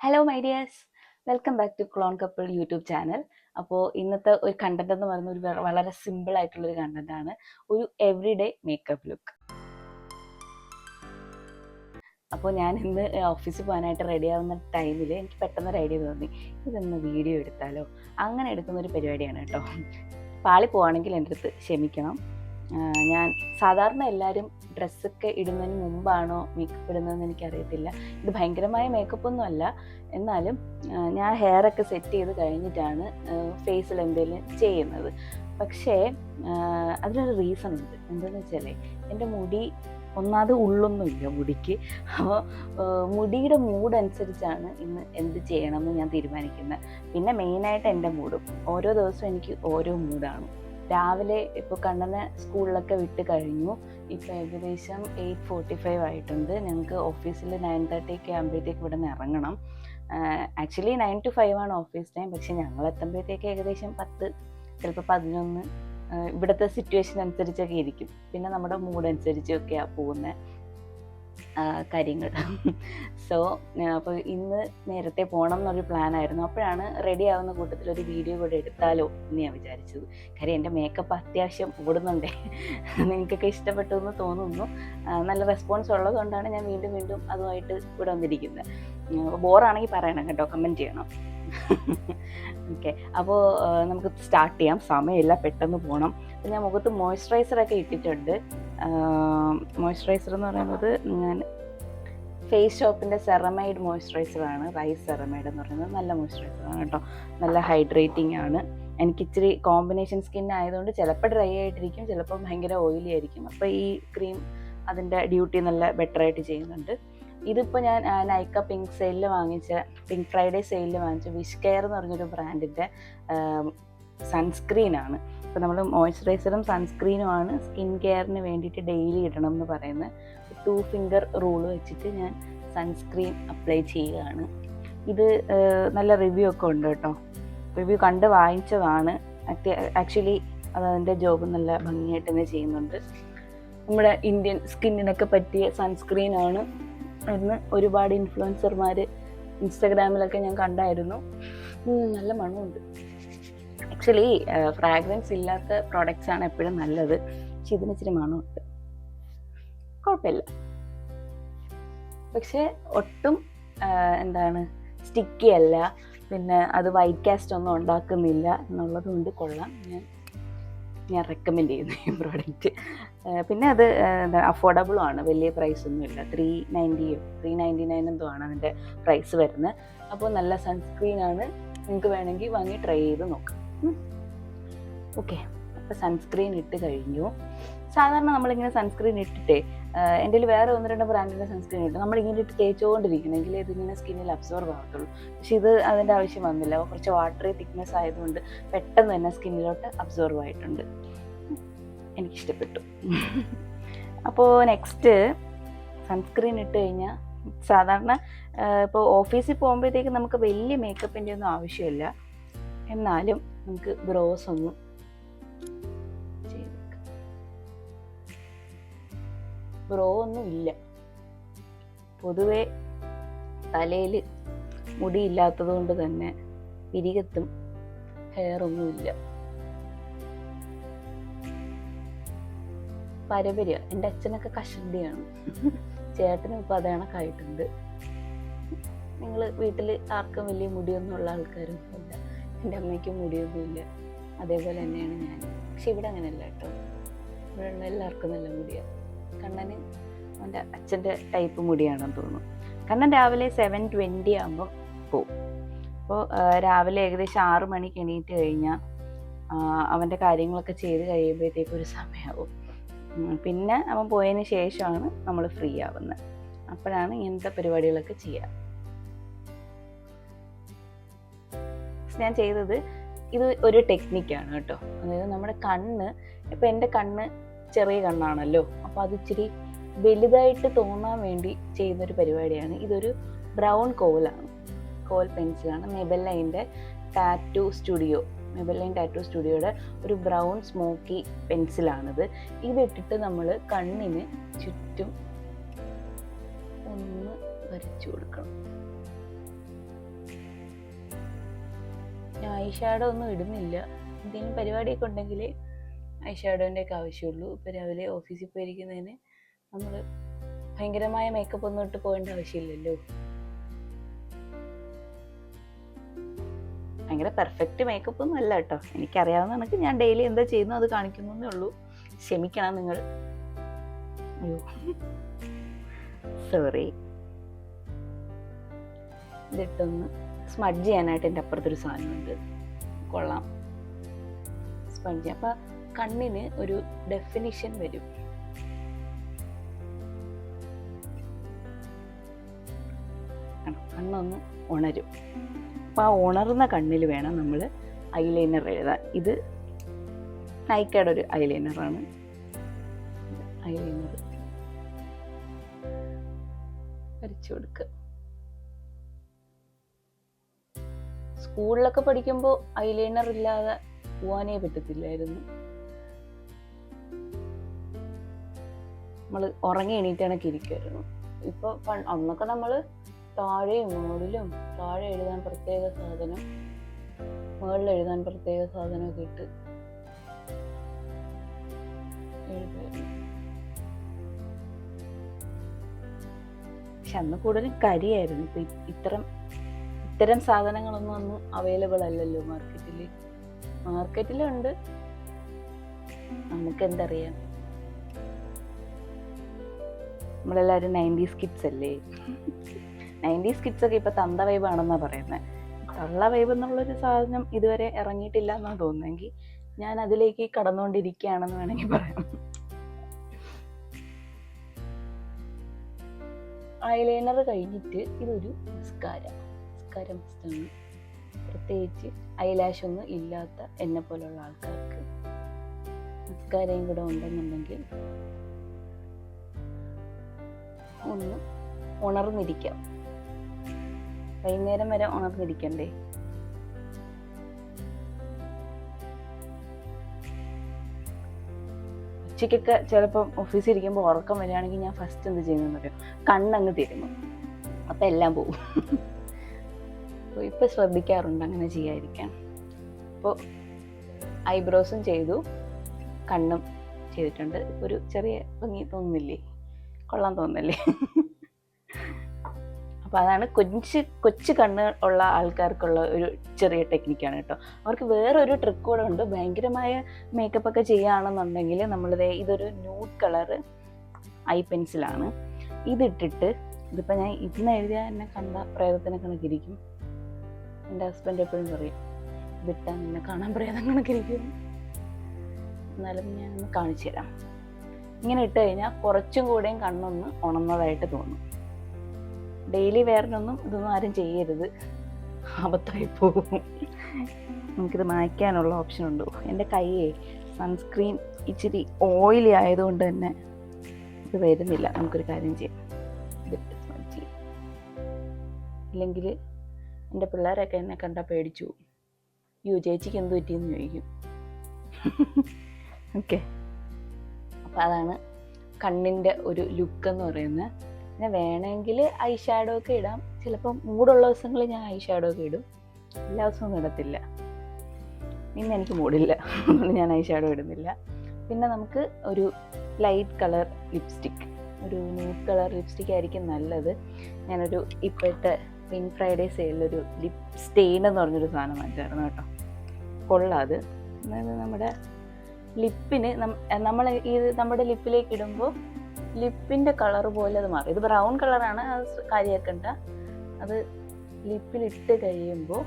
Hello my dears, welcome back to Clone Couple YouTube channel. അപ്പോൾ ഇന്നത്തെ ഒരു content എന്ന് പറയുന്ന വളരെ സിമ്പിൾ ആയിട്ടുള്ളൊരു കണ്ടന്റാണ്, ഒരു എവറിഡേ മേക്കപ്പ് ലുക്ക്. അപ്പോൾ ഞാൻ ഇന്ന് ഓഫീസിൽ പോകാനായിട്ട് റെഡി ആവുന്ന ടൈമിൽ എനിക്ക് പെട്ടെന്ന് ഒരു ഐഡിയ തോന്നി, ഇതൊന്ന് വീഡിയോ എടുത്താലോ. അങ്ങനെ എടുക്കുന്നൊരു പരിപാടിയാണ് കേട്ടോ. പാളി പോവാണെങ്കിൽ എൻ്റെ അടുത്ത് ക്ഷമിക്കണം. ഞാൻ സാധാരണ എല്ലാവരും ഡ്രസ്സൊക്കെ ഇടുന്നതിന് മുമ്പാണോ മേക്കപ്പ് ഇടുന്നതെന്ന് എനിക്കറിയത്തില്ല. ഇത് ഭയങ്കരമായ മേക്കപ്പൊന്നും അല്ല, എന്നാലും ഞാൻ ഹെയറൊക്കെ സെറ്റ് ചെയ്ത് കഴിഞ്ഞിട്ടാണ് ഫേസിൽ എന്തെങ്കിലും ചെയ്യുന്നത്. പക്ഷേ അതിനൊരു റീസൺ ഉണ്ട്. എന്താണെന്ന് വെച്ചാൽ എൻ്റെ മുടി ഒന്നാമത് ഉള്ളൊന്നുമില്ല മുടിക്ക്. അപ്പോൾ മുടിയുടെ മൂഡ് അനുസരിച്ചാണ് ഇന്ന് എന്ത് ചെയ്യണമെന്ന് ഞാൻ തീരുമാനിക്കുന്നത്. പിന്നെ മെയിനായിട്ട് എൻ്റെ മൂഡും ഓരോ ദിവസവും എനിക്ക് ഓരോ മൂഡാണ്. രാവിലെ ഇപ്പോൾ കണ്ണനെ സ്കൂളിലൊക്കെ വിട്ട് കഴിഞ്ഞു. ഇപ്പോൾ ഏകദേശം 8:45 ആയിട്ടുണ്ട്. ഞങ്ങൾക്ക് ഓഫീസിൽ 9:30 ആകുമ്പോഴത്തേക്ക് ഇവിടെ നിന്ന് ഇറങ്ങണം. ആക്ച്വലി 9 to 5 ആണ് ഓഫീസ് ടൈം. പക്ഷെ ഞങ്ങൾ എത്തുമ്പോഴത്തേക്ക് ഏകദേശം 10, ചിലപ്പോൾ 11. ഇവിടുത്തെ സിറ്റുവേഷൻ അനുസരിച്ചൊക്കെ ഇരിക്കും. പിന്നെ നമ്മുടെ മൂഡ് അനുസരിച്ചൊക്കെയാണ് പോകുന്ന കാര്യങ്ങൾ. സോ അപ്പോൾ ഇന്ന് നേരത്തെ പോകണം എന്നൊരു പ്ലാനായിരുന്നു. അപ്പോഴാണ് റെഡി ആവുന്ന കൂട്ടത്തിൽ ഒരു വീഡിയോ കൂടെ എടുത്താലോ എന്ന് ഞാൻ വിചാരിച്ചത്. കാര്യം എൻ്റെ മേക്കപ്പ് അത്യാവശ്യം ഓടുന്നുണ്ടേ. നിങ്ങൾക്കൊക്കെ ഇഷ്ടപ്പെട്ടു എന്ന് തോന്നുന്നു. നല്ല റെസ്പോൺസ് ഉള്ളതുകൊണ്ടാണ് ഞാൻ വീണ്ടും വീണ്ടും അതുമായിട്ട് ഇവിടെ വന്നിരിക്കുന്നത്. ബോറാണെങ്കിൽ പറയണം കേട്ടോ, കമൻറ്റ് ചെയ്യണം. ഓക്കെ, അപ്പോൾ നമുക്ക് സ്റ്റാർട്ട് ചെയ്യാം. സമയമില്ല, പെട്ടെന്ന് പോകണം. അപ്പോൾ ഞാൻ മുഖത്ത് മോയ്സ്ചറൈസറൊക്കെ ഇട്ടിട്ടുണ്ട്. മോയ്സ്ചറൈസർ എന്ന് പറയുന്നത് ഞാൻ ഫേസ് ഷോപ്പിൻ്റെ സെറമൈഡ് മോയ്സ്ചറൈസറാണ്. റൈസ് സെറമൈഡ് എന്ന് പറയുന്നത് നല്ല മോയ്സ്ചറൈസറാണ് കേട്ടോ. നല്ല ഹൈഡ്രേറ്റിംഗ് ആണ്. എനിക്ക് ഇച്ചിരി കോമ്പിനേഷൻ സ്കിൻ ആയതുകൊണ്ട് ചിലപ്പോൾ ഡ്രൈ ആയിട്ടിരിക്കും, ചിലപ്പോൾ ഭയങ്കര ഓയിലി ആയിരിക്കും. അപ്പോൾ ഈ ക്രീം അതിൻ്റെ ഡ്യൂട്ടി നല്ല ബെറ്ററായിട്ട് ചെയ്യുന്നുണ്ട്. ഇതിപ്പോൾ ഞാൻ നൈക്ക പിങ്ക് സെയിലിൽ വാങ്ങിച്ച, പിങ്ക് ഫ്രൈഡേ സെയിലിൽ വാങ്ങിച്ച വിഷ് കെയർ എന്ന് പറഞ്ഞൊരു ബ്രാൻഡിൻ്റെ സൺസ്ക്രീനാണ്. ഇപ്പോൾ നമ്മൾ മോയ്സ്ചറൈസറും സൺസ്ക്രീനുമാണ് സ്കിൻ കെയറിന് വേണ്ടിയിട്ട് ഡെയിലി ഇടണം എന്ന് പറയുന്നത്. 2 ഫിംഗർ റൂൾ വെച്ചിട്ട് ഞാൻ സൺസ്ക്രീൻ അപ്ലൈ ചെയ്യുകയാണ്. ഇത് നല്ല റിവ്യൂ ഒക്കെ ഉണ്ട് കേട്ടോ. റിവ്യൂ കണ്ട് വാങ്ങിച്ചതാണ്. ആക്ച്വലി അതിൻ്റെ ജോബ് നല്ല ഭംഗിയായിട്ട് തന്നെ ചെയ്യുന്നുണ്ട്. നമ്മുടെ ഇന്ത്യൻ സ്കിന്നിനൊക്കെ പറ്റിയ സൺസ്ക്രീനാണ് എന്ന് ഒരുപാട് ഇൻഫ്ലുവൻസർമാർ ഇൻസ്റ്റഗ്രാമിലൊക്കെ ഞാൻ കണ്ടായിരുന്നു. നല്ല മണമുണ്ട്. ആക്ച്വലി ഫ്രാഗ്രൻസ് ഇല്ലാത്ത പ്രോഡക്റ്റ്സ് ആണ് എപ്പോഴും നല്ലത്. പക്ഷെ ഇതിന് ഇച്ചിരി മണമുണ്ട്, കുഴപ്പമില്ല. പക്ഷേ ഒട്ടും സ്റ്റിക്കി അല്ല, പിന്നെ അത് വൈറ്റ് കാസ്റ്റ് ഒന്നും ഉണ്ടാക്കുന്നില്ല എന്നുള്ളത് കൊണ്ട് കൊള്ളാം. ഞാൻ റെക്കമെൻഡ് ചെയ്യുന്നു ഈ പ്രോഡക്റ്റ്. പിന്നെ അത് അഫോർഡബിളും ആണ്, വലിയ പ്രൈസൊന്നുമില്ല. 399 എന്തോ ആണ് അതിൻ്റെ പ്രൈസ് വരുന്നത്. അപ്പോൾ നല്ല സൺസ്ക്രീനാണ്, നിങ്ങൾക്ക് വേണമെങ്കിൽ വാങ്ങി ട്രൈ ചെയ്ത് നോക്കാം. ഓക്കെ, അപ്പോൾ സൺസ്ക്രീൻ ഇട്ട് കഴിഞ്ഞു. സാധാരണ നമ്മളിങ്ങനെ സൺസ്ക്രീൻ ഇട്ടിട്ടേ, എൻ്റെ കയ്യിൽ വേറെ 1-2 ബ്രാൻഡിൻ്റെ സൺസ്ക്രീൻ ഇട്ട് നമ്മളിങ്ങനെ ഇട്ട് തേച്ചുകൊണ്ടിരിക്കണമെങ്കിൽ ഇതിങ്ങനെ സ്കിന്നിൽ അബ്സോർബ് ആകത്തുള്ളൂ. പക്ഷെ ഇത് അതിൻ്റെ ആവശ്യം വന്നില്ല. കുറച്ച് വാട്ടറി തിക്നെസ് ആയതുകൊണ്ട് പെട്ടെന്ന് തന്നെ സ്കിന്നിലോട്ട് അബ്സോർബ് ആയിട്ടുണ്ട്. എനിക്കിഷ്ടപ്പെട്ടു. അപ്പോൾ നെക്സ്റ്റ് സൺസ്ക്രീൻ ഇട്ട് കഴിഞ്ഞാൽ സാധാരണ ഇപ്പോൾ ഓഫീസിൽ പോകുമ്പോഴത്തേക്ക് നമുക്ക് വലിയ മേക്കപ്പിൻ്റെ ഒന്നും ആവശ്യമില്ല. എന്നാലും നമുക്ക് ബ്രോസ് ഒന്നും ചെയ്തേക്കാം. ബ്രോ ഒന്നും ഇല്ല, പൊതുവെ തലയിൽ മുടിയില്ലാത്തത് കൊണ്ട് തന്നെ പിരികത്തും ഹെയറൊന്നുമില്ല. പാരമ്പര്യം. എൻ്റെ അച്ഛനൊക്കെ കഷണ്ടിയാണ്, ചേട്ടനും ഇപ്പോൾ അതേ കണക്കായിട്ടുണ്ട്. നിങ്ങൾ വീട്ടിൽ ആർക്കും വലിയ മുടിയൊന്നും ഉള്ള ആൾക്കാരൊന്നുമില്ല. എൻ്റെ അമ്മയ്ക്കും മുടിയൊന്നുമില്ല, അതേപോലെ തന്നെയാണ് ഞാൻ. പക്ഷെ ഇവിടെ അങ്ങനെയല്ല കേട്ടോ. ഇവിടെ ഉള്ള എല്ലാവർക്കും നല്ല മുടിയാണ്. കണ്ണന് അവൻ്റെ അച്ഛൻ്റെ ടൈപ്പ് മുടിയാണെന്ന് തോന്നുന്നു. കണ്ണൻ രാവിലെ 7:20 ആകുമ്പോൾ പോവും. അപ്പോൾ രാവിലെ ഏകദേശം 6 മണിക്ക് എണീറ്റ് കഴിഞ്ഞാൽ അവൻ്റെ കാര്യങ്ങളൊക്കെ ചെയ്ത് കഴിയുമ്പോഴത്തേക്കും ഒരു സമയമാവും. പിന്നെ അവൻ പോയതിന് ശേഷമാണ് നമ്മൾ ഫ്രീ ആവുന്നത്. അപ്പോഴാണ് ഇങ്ങനത്തെ പരിപാടികളൊക്കെ ചെയ്യുക. ഞാൻ ചെയ്തത് ഇത് ഒരു ടെക്നിക്കാണ് കേട്ടോ. അതായത് നമ്മുടെ കണ്ണ്, ഇപ്പം എൻ്റെ കണ്ണ് ചെറിയ കണ്ണാണല്ലോ, അപ്പോൾ അത് ഇച്ചിരി വലുതായിട്ട് തോന്നാൻ വേണ്ടി ചെയ്യുന്നൊരു പരിപാടിയാണ്. ഇതൊരു ബ്രൗൺ കോലാണ്, കോൽ പെൻസിലാണ്. മെബെല്ലൈൻ്റെ ടാറ്റൂ സ്റ്റുഡിയോയുടെ ഒരു ബ്രൗൺ സ്മോക്കി പെൻസിലാണിത്. ഇതിട്ടിട്ട് നമ്മൾ കണ്ണിന് ചുറ്റും ഒന്ന് വരച്ചു കൊടുക്കണം. ഐ ഷാഡോ ഒന്നും ഇടുന്നില്ല. എന്തെങ്കിലും പരിപാടിയൊക്കെ ഉണ്ടെങ്കിൽ ഐ ഷാഡോൻ്റെ ഒക്കെ ആവശ്യമുള്ളൂ. ഇപ്പോൾ രാവിലെ ഓഫീസിൽ പോയിരിക്കുന്നതിന് നമ്മൾ ഭയങ്കരമായ മേക്കപ്പ് ഒന്നും ഇട്ട് പോകേണ്ട ആവശ്യമില്ലല്ലോ. ഭയങ്കര പെർഫെക്റ്റ് മേക്കപ്പ് ഒന്നും അല്ല കേട്ടോ, എനിക്കറിയാവുന്ന കണക്ക് ഞാൻ ഡെയിലി എന്താ ചെയ്യുന്നു അത് കാണിക്കുന്നേ ഉള്ളൂ. ക്ഷമിക്കണം നിങ്ങൾ. അയ്യോ സോറി. ഇതിട്ടൊന്ന് സ്മഡ്ജ് ചെയ്യാനായിട്ട് എൻ്റെ അപ്പുറത്തൊരു സാധനമുണ്ട്, കൊള്ളാം. സ്പഞ്ച് ചെയ്യാം. അപ്പം കണ്ണിന് ഒരു ഡെഫിനിഷൻ വരും. കണ്ണൊന്ന് ഉണരും. അപ്പം ആ ഉണർന്ന കണ്ണിൽ വേണം നമ്മൾ ഐലൈനർ എഴുതാൻ. ഇത് നൈക്കയുടെ ഒരു ഐലൈനറാണ്. ഐലൈനർ വരച്ചു കൊടുക്കുക. സ്കൂളിലൊക്കെ പഠിക്കുമ്പോൾ ഐലൈനർ ഇല്ലാതെ പോവാനേ പറ്റത്തില്ലായിരുന്നു. നമ്മൾ ഉറങ്ങി എണീറ്റാണൊക്കെ ഇരിക്കുമായിരുന്നു. ഇപ്പോൾ അന്നൊക്കെ നമ്മൾ താഴെയും മുകളിലും, താഴെ എഴുതാൻ പ്രത്യേക സാധനം, മുകളിൽ എഴുതാൻ പ്രത്യേക സാധനമൊക്കെ ഇട്ട് എഴുതുമായിരുന്നു. പക്ഷെ അന്ന് കൂടുതലും കരിയായിരുന്നു. ഇപ്പം ഇത്തരം സാധനങ്ങളൊന്നും അന്ന് അവൈലബിൾ അല്ലല്ലോ മാർക്കറ്റിൽ. മാർക്കറ്റിലുണ്ട്, നമുക്കെന്തറിയാം. നമ്മളെല്ലാവരും 90s കിഡ്സ് അല്ലേ. 90s കിഡ്സ് ഒക്കെ ഇപ്പം തന്ത വൈബാണെന്നാണ് പറയുന്നത്. തള്ള വൈബ് എന്നുള്ളൊരു സാധനം ഇതുവരെ ഇറങ്ങിയിട്ടില്ല എന്നാണ് തോന്നുന്നതെങ്കിൽ ഞാൻ അതിലേക്ക് കടന്നുകൊണ്ടിരിക്കുകയാണെന്ന് വേണമെങ്കിൽ പറയാം. ഐലൈനർ കഴിഞ്ഞിട്ട് ഇതൊരു മസ്കാര മസ്റ്റാണ്. പ്രത്യേകിച്ച് ഐലാഷ് ഒന്നും ഇല്ലാത്ത എന്നെ പോലുള്ള ആൾക്കാർക്ക് മസ്കാരയും കൂടെ ഉണ്ടെന്നുണ്ടെങ്കിൽ ഒന്ന് ഉണർന്നിരിക്കാം. വൈകുന്നേരം വരെ ഉണർന്നിരിക്കണ്ടേ. ഉച്ചയ്ക്കൊക്കെ ചിലപ്പം ഓഫീസിൽ ഇരിക്കുമ്പോൾ ഉറക്കം വരികയാണെങ്കിൽ ഞാൻ ഫസ്റ്റ് എന്ത് ചെയ്യുന്നതെന്ന് അറിയാം, കണ്ണങ്ങ് തിരുങ്ങും. അപ്പം എല്ലാം പോകും. അപ്പോൾ ഇപ്പം ശ്രദ്ധിക്കാറുണ്ട് അങ്ങനെ ചെയ്യാതിരിക്കാൻ. അപ്പോൾ ഐബ്രോസും ചെയ്തു, കണ്ണും ചെയ്തിട്ടുണ്ട്. ഒരു ചെറിയ ഭംഗി തോന്നുന്നില്ലേ, കൊള്ളാൻ തോന്നുന്നില്ലേ? അപ്പോൾ അതാണ് കൊച്ചു കണ്ണ് ഉള്ള ആൾക്കാർക്കുള്ള ഒരു ചെറിയ ടെക്നിക്കാണ് കേട്ടോ. അവർക്ക് വേറൊരു ട്രിക്ക് കൂടെ ഉണ്ട്. ഭയങ്കരമായ മേക്കപ്പ് ഒക്കെ ചെയ്യുകയാണെന്നുണ്ടെങ്കിൽ ഇതൊരു ന്യൂഡ് കളറ് ഐ പെൻസിലാണ്. ഇതിട്ടിട്ട്, ഇതിപ്പോൾ ഞാൻ ഇന്ന് എഴുതിയാൽ എന്നെ കണ്ട പ്രേതത്തിനെ കണക്കിരിക്കും. എൻ്റെ ഹസ്ബൻഡ് എപ്പോഴും പറയും, ഇതിട്ടാൽ നിന്നെ കാണാൻ പ്രേതം കണക്കിരിക്കും. എന്നാലും ഞാനൊന്ന് കാണിച്ചു തരാം. ഇങ്ങനെ ഇട്ട് കഴിഞ്ഞാൽ കുറച്ചും കൂടെയും കണ്ണൊന്ന് ഉണർന്നതായിട്ട് തോന്നും. ഡെയിലി വെയറിനൊന്നും ഇതൊന്നും ആരും ചെയ്യരുത്, അബദ്ധമായി പോകും. നമുക്കിത് മായ്ക്കാനുള്ള ഓപ്ഷൻ ഉണ്ടോ? എൻ്റെ കൈയെ സൺസ്ക്രീൻ ഇച്ചിരി ഓയിലി ആയതുകൊണ്ട് തന്നെ ഇത് വരുന്നില്ല. നമുക്കൊരു കാര്യം ചെയ്യാം, ഇതിട്ട് സ്മഡ്ജ് ചെയ്യാം. ഇല്ലെങ്കിൽ എൻ്റെ പിള്ളേരൊക്കെ എന്നെ കണ്ടാൽ പേടിച്ചു പോകും. ചേച്ചിക്ക് എന്ത് പറ്റിയെന്ന് ചോദിക്കും. ഓക്കെ, അപ്പോൾ അതാണ് കണ്ണിൻ്റെ ഒരു ലുക്ക് എന്ന് പറയുന്നത്. പിന്നെ വേണമെങ്കിൽ ഐ ഷാഡോ ഒക്കെ ഇടാം. ചിലപ്പം മൂടുള്ള ദിവസങ്ങളിൽ ഞാൻ ഐ ഷാഡോ ഒക്കെ ഇടും. എല്ലാ ദിവസവും ഇടത്തില്ല. ഇന്ന് എനിക്ക് മൂടില്ല, അതുകൊണ്ട് ഞാൻ ഐ ഷാഡോ ഇടുന്നില്ല. പിന്നെ നമുക്ക് ഒരു ലൈറ്റ് കളർ ലിപ്സ്റ്റിക്ക്, ഒരു ന്യൂഡ് കളർ ലിപ്സ്റ്റിക് ആയിരിക്കും നല്ലത്. ഞാനൊരു ഇപ്പോഴത്തെ പിങ്ക് ഫ്രൈഡേ സെയിലൊരു ലിപ് സ്റ്റെയിൻ എന്ന് പറഞ്ഞൊരു സാധനം വാങ്ങിച്ചായിരുന്നു കേട്ടോ. കൊള്ളാത്. അതായത് നമ്മുടെ ലിപ്പിന് നമ്മുടെ ലിപ്പിലേക്ക് ഇടുമ്പോൾ ലിപ്പിൻ്റെ കളർ പോലെ അത് മാറും. ഇത് ബ്രൗൺ കളറാണ്, അത് കാര്യമാക്കണ്ട. അത് ലിപ്പിലിട്ട് കഴിയുമ്പോൾ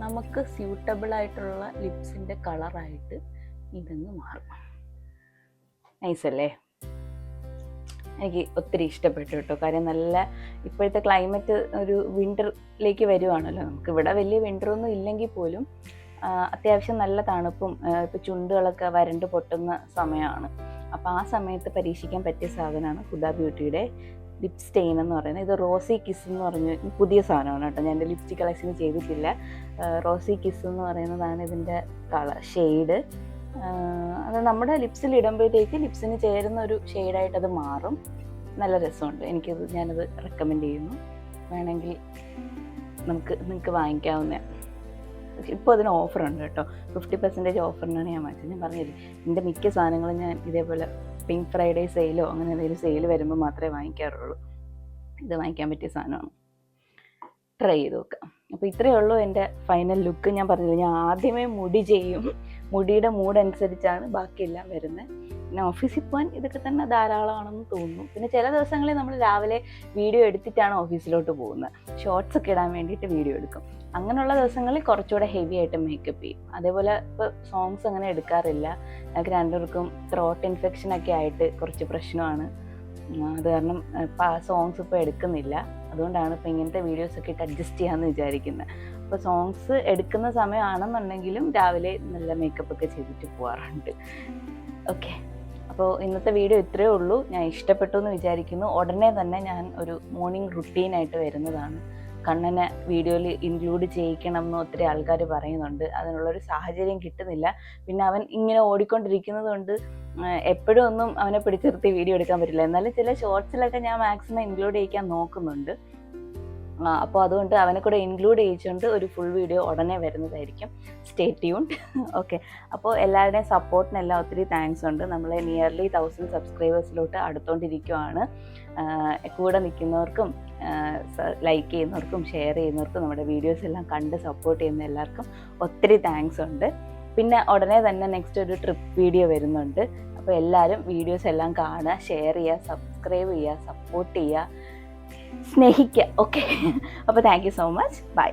നമുക്ക് സ്യൂട്ടബിൾ ആയിട്ടുള്ള ലിപ്സിൻ്റെ കളറായിട്ട് ഇതങ്ങ് മാറും. നൈസല്ലേ? എനിക്ക് ഒത്തിരി ഇഷ്ടപ്പെട്ടു കേട്ടോ. കാര്യം നല്ല ഇപ്പോഴത്തെ ക്ലൈമറ്റ് ഒരു വിൻ്ററിലേക്ക് വരുവാണല്ലോ. നമുക്കിവിടെ വലിയ വിൻ്ററൊന്നും ഇല്ലെങ്കിൽ പോലും അത്യാവശ്യം നല്ല തണുപ്പും ഇപ്പോൾ ചുണ്ടുകളൊക്കെ വരണ്ട് പൊട്ടുന്ന സമയമാണ്. അപ്പോൾ ആ സമയത്ത് പരീക്ഷിക്കാൻ പറ്റിയ സാധനമാണ് ഹുദ ബ്യൂട്ടിയുടെ ലിപ് സ്റ്റെയിൻ എന്ന് പറയുന്നത്. ഇത് റോസി കിസ് എന്ന് പറഞ്ഞ് പുതിയ സാധനമാണ് കേട്ടോ. ഞാൻ എൻ്റെ ലിപ്സ്റ്റിക് കളക്ഷൻ ചെയ്തിട്ടില്ല. റോസി കിസ് എന്ന് പറയുന്നതാണ് ഇതിൻ്റെ ഷെയ്ഡ്. അത് നമ്മുടെ ലിപ്സിൽ ഇടുമ്പോഴത്തേക്ക് ലിപ്സിന് ചേരുന്ന ഒരു ഷെയ്ഡായിട്ട് അത് മാറും. നല്ല രസമുണ്ട്. ഞാനത് റെക്കമെൻഡ് ചെയ്യുന്നു. വേണമെങ്കിൽ നിങ്ങൾക്ക് വാങ്ങിക്കാവുന്ന. ഇപ്പോൾ അതിന് ഓഫറുണ്ട് കേട്ടോ, 50% ഓഫറിനാണ് ഞാൻ വാങ്ങിച്ചത്. ഞാൻ പറഞ്ഞില്ലേ എൻ്റെ മിക്ക സാധനങ്ങളും ഞാൻ ഇതേപോലെ പിങ്ക് ഫ്രൈഡേ സെയിലോ അങ്ങനെ എന്തെങ്കിലും സെയിൽ വരുമ്പോൾ മാത്രമേ വാങ്ങിക്കാറുള്ളൂ. ഇത് വാങ്ങിക്കാൻ പറ്റിയ സാധനമാണ്, ട്രൈ ചെയ്ത് നോക്കാം. അപ്പോൾ ഇത്രയേ ഉള്ളൂ എൻ്റെ ഫൈനൽ ലുക്ക്. ഞാൻ പറഞ്ഞില്ല, ഞാൻ ആദ്യമേ മുടി ചെയ്യും, മുടിയുടെ മൂഡ് അനുസരിച്ചാണ് ബാക്കിയെല്ലാം വരുന്നത്. പിന്നെ ഓഫീസിൽ പോകാൻ ഇതൊക്കെ തന്നെ ധാരാളമാണെന്ന് തോന്നുന്നു. പിന്നെ ചില ദിവസങ്ങളിൽ നമ്മൾ രാവിലെ വീഡിയോ എടുത്തിട്ടാണ് ഓഫീസിലോട്ട് പോകുന്നത്, ഷോർട്സ് ഒക്കെ ഇടാൻ വേണ്ടിയിട്ട് വീഡിയോ എടുക്കും. അങ്ങനെയുള്ള ദിവസങ്ങളിൽ കുറച്ചുകൂടെ ഹെവി ആയിട്ട് മേക്കപ്പ് ചെയ്യും. അതേപോലെ ഇപ്പോൾ സോങ്സ് അങ്ങനെ എടുക്കാറില്ല, ഞങ്ങൾക്ക് രണ്ടുപേർക്കും ത്രോട്ട് ഇൻഫെക്ഷനൊക്കെ ആയിട്ട് കുറച്ച് പ്രശ്നമാണ്. അത് കാരണം സോങ്സ് ഇപ്പോൾ എടുക്കുന്നില്ല. അതുകൊണ്ടാണ് ഇപ്പോൾ ഇങ്ങനത്തെ വീഡിയോസൊക്കെ ഇട്ട് അഡ്ജസ്റ്റ് ചെയ്യാമെന്ന് വിചാരിക്കുന്നത്. അപ്പോൾ സോങ്സ് എടുക്കുന്ന സമയമാണെന്നുണ്ടെങ്കിലും രാവിലെ നല്ല മേക്കപ്പ് ഒക്കെ ചെയ്തിട്ട് പോകാറുണ്ട്. ഓക്കെ, അപ്പോൾ ഇന്നത്തെ വീഡിയോ ഇത്രയേ ഉള്ളൂ. ഞാൻ ഇഷ്ടപ്പെട്ടു എന്ന് വിചാരിക്കുന്നു. ഉടനെ തന്നെ ഞാൻ ഒരു മോർണിംഗ് റുട്ടീനായിട്ട് വരുന്നതാണ്. കണ്ണനെ വീഡിയോയിൽ ഇൻക്ലൂഡ് ചെയ്യിക്കണം എന്ന് ഒത്തിരി ആൾക്കാർ പറയുന്നുണ്ട്. അതിനുള്ളൊരു സാഹചര്യം കിട്ടുന്നില്ല. പിന്നെ അവൻ ഇങ്ങനെ ഓടിക്കൊണ്ടിരിക്കുന്നത് കൊണ്ട് എപ്പോഴും ഒന്നും അവനെ പിടിച്ചിർത്തി വീഡിയോ എടുക്കാൻ പറ്റില്ല. എന്നാലും ചില ഷോർട്സിലൊക്കെ ഞാൻ മാക്സിമം ഇൻക്ലൂഡ് ചെയ്യിക്കാൻ നോക്കുന്നുണ്ട്. അപ്പോൾ അതുകൊണ്ട് അവനെ കൂടെ ഇൻക്ലൂഡ് ചെയ്യിച്ചുകൊണ്ട് ഒരു ഫുൾ വീഡിയോ ഉടനെ വരുന്നതായിരിക്കും. Stay tuned. ഓക്കെ, അപ്പോൾ എല്ലാവരുടെയും സപ്പോർട്ടിനെല്ലാം ഒത്തിരി താങ്ക്സ് ഉണ്ട്. നമ്മൾ നിയർലി 1000 സബ്സ്ക്രൈബേഴ്സിലോട്ട് അടുത്തോണ്ടിരിക്കുവാണ്. കൂടെ നിൽക്കുന്നവർക്കും ലൈക്ക് ചെയ്യുന്നവർക്കും ഷെയർ ചെയ്യുന്നവർക്കും നമ്മുടെ വീഡിയോസ് എല്ലാം കണ്ട് സപ്പോർട്ട് ചെയ്യുന്ന എല്ലാവർക്കും ഒത്തിരി താങ്ക്സ് ഉണ്ട്. പിന്നെ ഉടനെ തന്നെ നെക്സ്റ്റ് ഒരു ട്രിപ്പ് വീഡിയോ വരുന്നുണ്ട്. അപ്പോൾ എല്ലാവരും വീഡിയോസ് എല്ലാം കാണുക, ഷെയർ ചെയ്യുക, സബ്സ്ക്രൈബ് ചെയ്യുക, സപ്പോർട്ട് ചെയ്യുക, സ്നേഹിക്കുക. ഓക്കെ, അപ്പോൾ thank you so much. By.